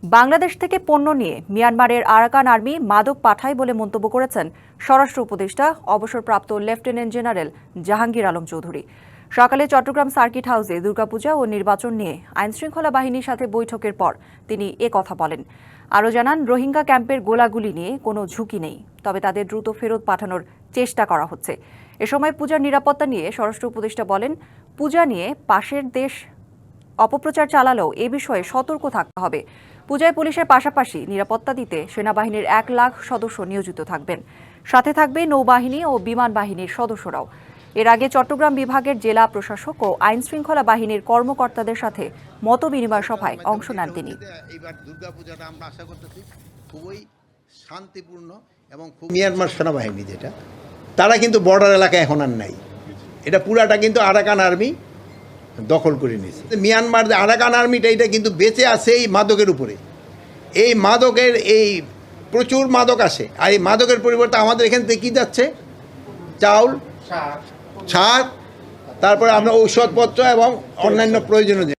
বাংলাদেশ থেকে পণ্য নিয়ে মিয়ানমারের আরাকান আর্মি মাদক পাঠায় বলে মন্তব্য করেছেন স্বরাষ্ট্র উপদেষ্টা অবসরপ্রাপ্ত লেফটেন্যান্ট জেনারেল জাহাঙ্গীর আলম চৌধুরী। সকালে চট্টগ্রাম সার্কিট হাউসে দুর্গাপূজা ও নির্বাচন নিয়ে আইনশৃঙ্খলা বাহিনীর সাথে বৈঠকের পর তিনি কথা বলেন। আরও জানান, রোহিঙ্গা ক্যাম্পের গোলাগুলি নিয়ে কোনো ঝুঁকি নেই, তবে তাদের দ্রুত ফেরত পাঠানোর চেষ্টা করা হচ্ছে। এ সময় পূজার নিরাপত্তা নিয়ে স্বরাষ্ট্র উপদেষ্টা বলেন, পূজা নিয়ে পাশের দেশ অপপ্রচার চালালেও এ বিষয়ে সতর্ক থাকতে হবে। পূজায় পুলিশের পাশাপাশি নিরাপত্তা দিতে সেনাবাহিনীর 1 লাখ সদস্য নিয়োজিত থাকবেন, সাথে থাকবে নৌবাহিনী ও বিমান বাহিনীর সদস্যরাও। এর আগে চট্টগ্রাম বিভাগের জেলা প্রশাসক ও আইনশৃঙ্খলা বাহিনীর কর্মকর্তাদের সাথে মতবিনিময় সভায় অংশ নেন তিনি। এইবার দুর্গাপূজাটা আমরা আশা করতেছি খুবই শান্তিপূর্ণ এবং মিয়ানমার সেনাবাহিনী যেটা তারা কিন্তু বর্ডার এলাকায় এখন আর নাই, এটা পুরাটা কিন্তু আরাকান আর্মি দখল করে নিয়েছে। মিয়ানমার যে আরাকান আর্মিটা এটা কিন্তু বেঁচে আছে এই মাদকের উপরে। এই মাদকের প্রচুর মাদক আসে, আর এই মাদকের পরিবর্তে আমাদের এখান থেকে কী যাচ্ছে? চাউল, সার, তারপরে আমরা ঔষধপত্র এবং অন্যান্য প্রয়োজনীয়